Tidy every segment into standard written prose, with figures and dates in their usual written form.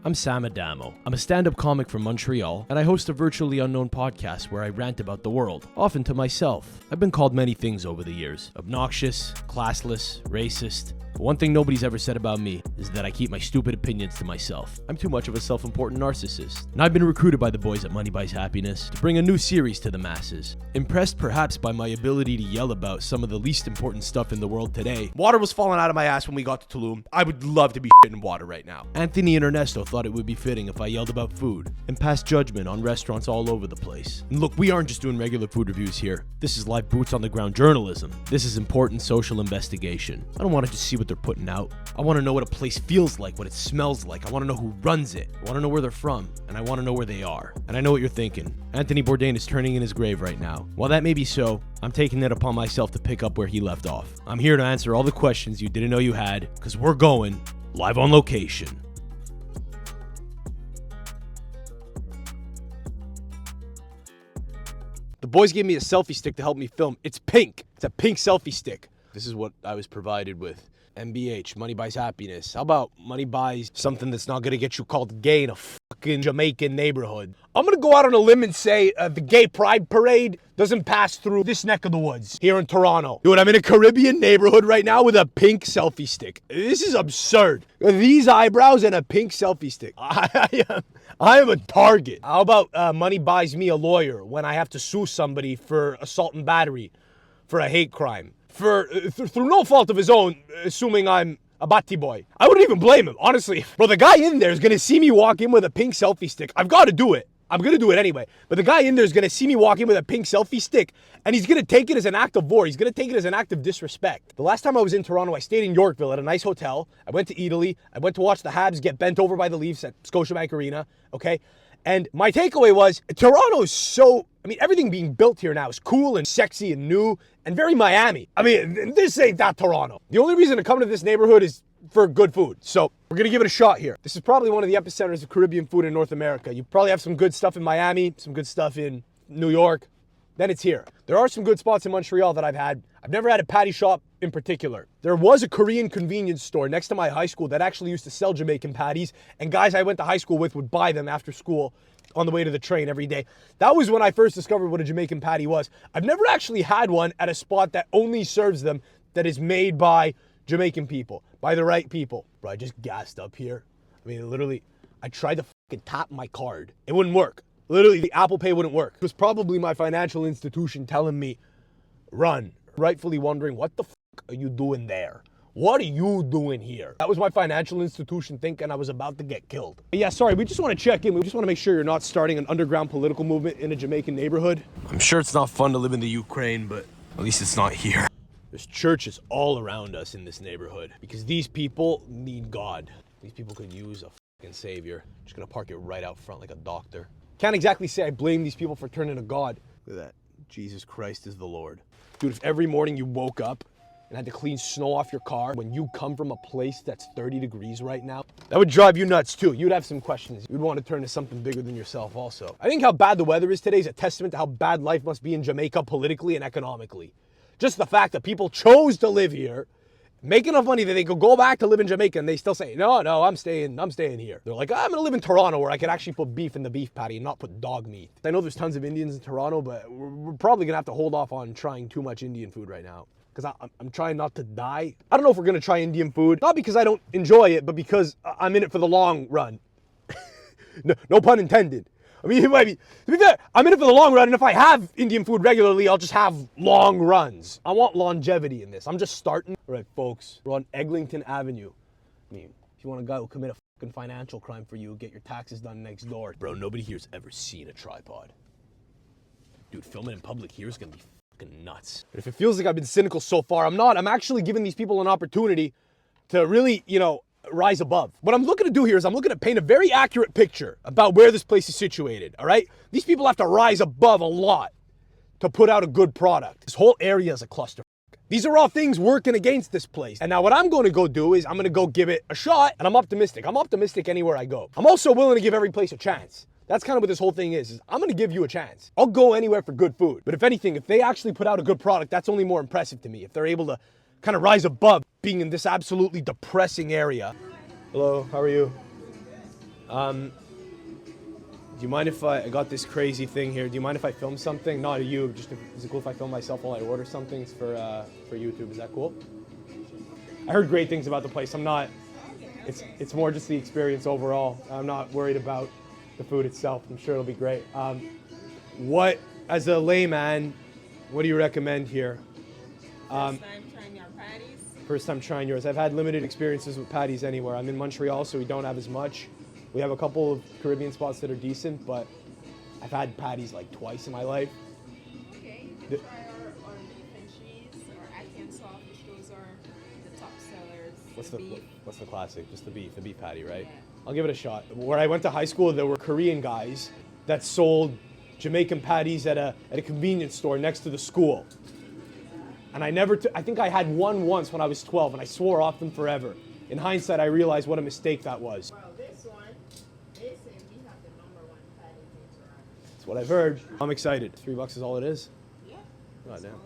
I'm Sam Adamo. I'm a stand-up comic from Montreal, and I host a virtually unknown podcast where I rant about the world, often to myself. I've been called many things over the years. Obnoxious, classless, racist. But one thing nobody's ever said about me is that I keep my stupid opinions to myself. I'm too much of a self-important narcissist. And I've been recruited by the boys at Money Buys Happiness to bring a new series to the masses. Impressed perhaps by my ability to yell about some of the least important stuff in the world today. Water was falling out of my ass when we got to Tulum. I would love to be in water right now. Anthony and Ernesto thought it would be fitting if I yelled about food and passed judgment on restaurants all over the place. And look, we aren't just doing regular food reviews here. This is live boots on the ground journalism. This is important social investigation. I don't want to just see what they're putting out. I want to know what a place feels like, what it smells like. I want to know who runs it. I want to know where they're from, and I want to know where they are. And I know what you're thinking. Anthony Bourdain is turning in his grave right now. While that may be so, I'm taking it upon myself to pick up where he left off. I'm here to answer all the questions you didn't know you had, because we're going live on location. The boys gave me a selfie stick to help me film. It's pink. It's a pink selfie stick. This is what I was provided with. MBH, Money Buys Happiness. How about Money Buys something that's not gonna get you called gay in a fucking Jamaican neighborhood? I'm gonna go out on a limb and say the gay pride parade doesn't pass through this neck of the woods here in Toronto. Dude, I'm in a Caribbean neighborhood right now with a pink selfie stick. This is absurd. These eyebrows and a pink selfie stick. I am a target. How about Money Buys me a lawyer when I have to sue somebody for assault and battery, for a hate crime? Through no fault of his own, assuming I'm a batty boy. I wouldn't even blame him, honestly. Bro, the guy in there is gonna see me walk in with a pink selfie stick. I've gotta do it. I'm gonna do it anyway. But the guy in there is gonna see me walk in with a pink selfie stick, and he's gonna take it as an act of war. He's gonna take it as an act of disrespect. The last time I was in Toronto, I stayed in Yorkville at a nice hotel. I went to Italy. I went to watch the Habs get bent over by the Leafs at Scotiabank Arena, okay? And my takeaway was, Toronto is so, everything being built here now is cool and sexy and new and very Miami. This ain't that Toronto. The only reason to come to this neighborhood is for good food. So we're gonna give it a shot here. This is probably one of the epicenters of Caribbean food in North America. You probably have some good stuff in Miami, some good stuff in New York. Then it's here. There are some good spots in Montreal that I've had. I've never had a patty shop in particular. There was a Korean convenience store next to my high school that actually used to sell Jamaican patties, and guys I went to high school with would buy them after school on the way to the train every day. That was when I first discovered what a Jamaican patty was. I've never actually had one at a spot that only serves them, that is made by Jamaican people, by the right people. Bro, I just gassed up here. Literally, I tried to fucking tap my card. It wouldn't work. Literally, the Apple Pay wouldn't work. It was probably my financial institution telling me, run. Rightfully wondering, what the fuck are you doing there? What are you doing here? That was my financial institution thinking I was about to get killed. But yeah, sorry, we just want to check in. We just want to make sure you're not starting an underground political movement in a Jamaican neighborhood. I'm sure it's not fun to live in the Ukraine, but at least it's not here. There's churches all around us in this neighborhood because these people need God. These people could use a fucking savior. Just gonna park it right out front like a doctor. Can't exactly say I blame these people for turning to God. Look at that. Jesus Christ is the Lord. Dude, if every morning you woke up and had to clean snow off your car when you come from a place that's 30 degrees right now, that would drive you nuts too. You'd have some questions. You'd want to turn to something bigger than yourself also. I think how bad the weather is today is a testament to how bad life must be in Jamaica politically and economically. Just the fact that people chose to live here, make enough money that they could go back to live in Jamaica, and they still say, no, I'm staying here. They're like, I'm gonna live in Toronto where I could actually put beef in the beef patty and not put dog meat. I know there's tons of Indians in Toronto, but we're probably gonna have to hold off on trying too much Indian food right now, because I'm trying not to die. I don't know if we're gonna try Indian food, not because I don't enjoy it, but because I'm in it for the long run. No pun intended. To be fair, I'm in it for the long run, and if I have Indian food regularly, I'll just have long runs. I want longevity in this. I'm just starting. All right, folks, we're on Eglinton Avenue. If you want a guy who'll commit a fucking financial crime for you, get your taxes done next door. Bro, nobody here's ever seen a tripod. Dude, filming in public here is gonna be fucking nuts. But if it feels like I've been cynical so far, I'm not. I'm actually giving these people an opportunity to really, rise above. What I'm looking to do here is I'm looking to paint a very accurate picture about where this place is situated, all right? These people have to rise above a lot to put out a good product. This whole area is a cluster. These are all things working against this place. And now what I'm going to go do is I'm going to go give it a shot, and I'm optimistic. I'm optimistic anywhere I go. I'm also willing to give every place a chance. That's kind of what this whole thing is I'm going to give you a chance. I'll go anywhere for good food. But if anything, if they actually put out a good product, that's only more impressive to me. If they're able to kind of rise above being in this absolutely depressing area. Hello, how are you? Do you mind if I got this crazy thing here? Do you mind if I film something? Not you, just is it cool if I film myself while I order something for YouTube? Is that cool? I heard great things about the place. I'm not. It's more just the experience overall. I'm not worried about the food itself. I'm sure it'll be great. What, as a layman, what do you recommend here? First time trying your patties? First time trying yours. I've had limited experiences with patties anywhere. I'm in Montreal, so we don't have as much. We have a couple of Caribbean spots that are decent, but I've had patties like twice in my life. Okay, you can try our beef and cheese, or Atkins sausage. Those are the top sellers. What's the classic? Just the beef patty, right? Yeah. I'll give it a shot. Where I went to high school, there were Korean guys that sold Jamaican patties at a convenience store next to the school. And I think I had one once when I was 12, and I swore off them forever. In hindsight, I realized what a mistake that was. Well, this one, they say we have the #1 patty in Toronto. That's what I've heard. I'm excited. $3 is all it is? Yeah. God damn.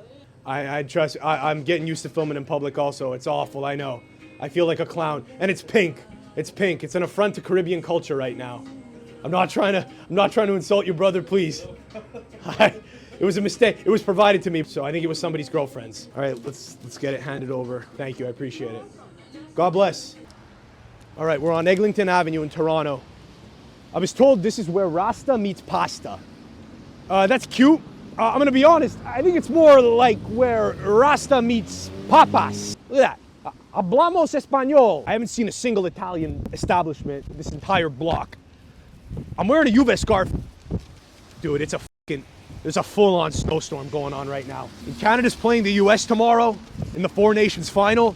I trust. I'm getting used to filming in public also. It's awful, I know. I feel like a clown. And it's pink. It's pink. It's an affront to Caribbean culture right now. I'm not trying to insult you, brother, please. It was a mistake. It was provided to me, so I think it was somebody's girlfriend's. All right, let's get it handed over. Thank you, I appreciate it. God bless. All right, we're on Eglinton Avenue in Toronto. I was told this is where Rasta meets pasta. That's cute. I'm gonna be honest, I think it's more like where Rasta meets papas. Look at that. Hablamos español. I haven't seen a single Italian establishment this entire block. I'm wearing a Juve scarf. Dude, there's a full-on snowstorm going on right now. And Canada's playing the US tomorrow in the Four Nations final.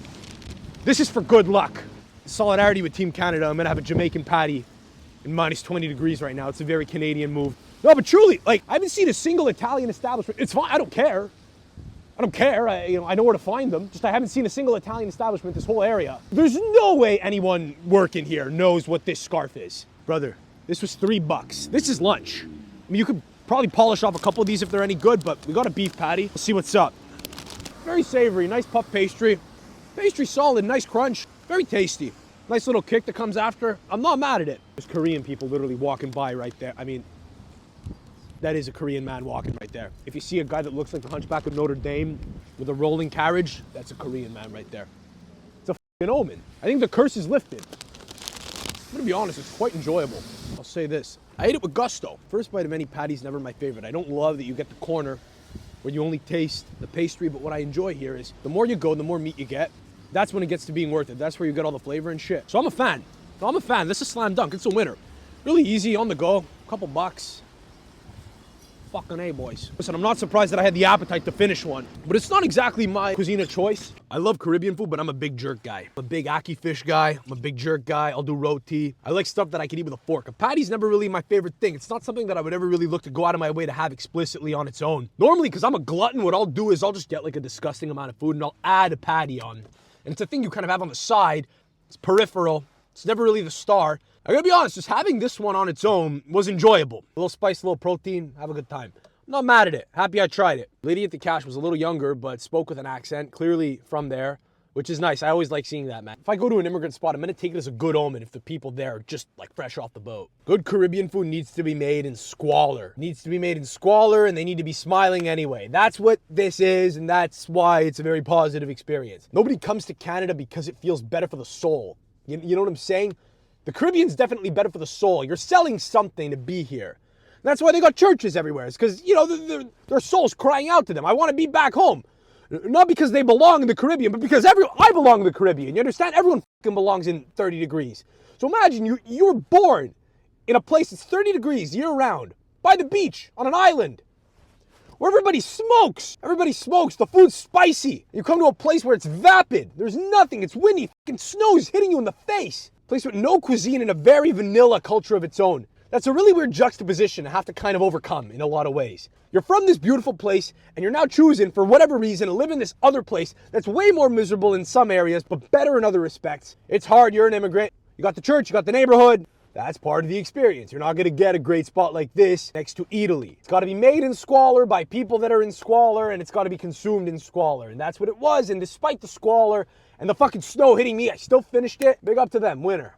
This is for good luck. Solidarity with Team Canada. I'm gonna have a Jamaican patty in minus 20 degrees right now. It's a very Canadian move. No, but truly, like, I haven't seen a single Italian establishment. It's fine, I don't care. I don't care, I know where to find them. Just I haven't seen a single Italian establishment this whole area. There's no way anyone working here knows what this scarf is. Brother, this was $3. This is lunch. I mean, you could probably polish off a couple of these if they're any good, but we got a beef patty. Let's see what's up. Very savory, nice puff pastry. Pastry solid, nice crunch, very tasty. Nice little kick that comes after. I'm not mad at it. There's Korean people literally walking by right there. I mean, that is a Korean man walking right there. If you see a guy that looks like the Hunchback of Notre Dame with a rolling carriage, that's a Korean man right there. It's a f***ing omen. I think the curse is lifted. I'm gonna be honest, it's quite enjoyable. I'll say this, I ate it with gusto. First bite of any patty's never my favorite. I don't love that you get the corner where you only taste the pastry, but what I enjoy here is the more you go, the more meat you get. That's when it gets to being worth it. That's where you get all the flavor and shit. So I'm a fan. This is slam dunk. It's a winner. Really easy, on the go, couple bucks. Fucking A, boys. Listen, I'm not surprised that I had the appetite to finish one, but it's not exactly my cuisine of choice. I love Caribbean food, but I'm a big jerk guy. I'm a big ackee fish guy. I'm a big jerk guy. I'll do roti. I like stuff that I can eat with a fork. A patty's never really my favorite thing. It's not something that I would ever really look to go out of my way to have explicitly on its own. Normally, because I'm a glutton, what I'll do is I'll just get like a disgusting amount of food and I'll add a patty on. And it's a thing you kind of have on the side. It's peripheral. It's never really the star. I gotta be honest, just having this one on its own was enjoyable. A little spice, a little protein, have a good time. I'm not mad at it. Happy I tried it. Lady at the cash was a little younger, but spoke with an accent, clearly from there, which is nice. I always like seeing that, man. If I go to an immigrant spot, I'm gonna take it as a good omen if the people there are just like fresh off the boat. Good Caribbean food needs to be made in squalor. Needs to be made in squalor, and they need to be smiling anyway. That's what this is, and that's why it's a very positive experience. Nobody comes to Canada because it feels better for the soul. You know what I'm saying? The Caribbean's definitely better for the soul. You're selling something to be here. That's why they got churches everywhere. It's because, their soul's crying out to them. I want to be back home. Not because they belong in the Caribbean, but because I belong in the Caribbean. You understand? Everyone fucking belongs in 30 degrees. So imagine you were born in a place that's 30 degrees year round, by the beach, on an island, where everybody smokes. Everybody smokes. The food's spicy. You come to a place where it's vapid. There's nothing. It's windy. Fucking snow's hitting you in the face. A place with no cuisine and a very vanilla culture of its own. That's a really weird juxtaposition to have to kind of overcome in a lot of ways. You're from this beautiful place, and you're now choosing, for whatever reason, to live in this other place that's way more miserable in some areas, but better in other respects. It's hard, you're an immigrant. You got the church, you got the neighborhood. That's part of the experience. You're not gonna get a great spot like this next to Italy. It's gotta be made in squalor by people that are in squalor, and it's gotta be consumed in squalor. And that's what it was, and despite the squalor and the fucking snow hitting me, I still finished it. Big up to them, winner.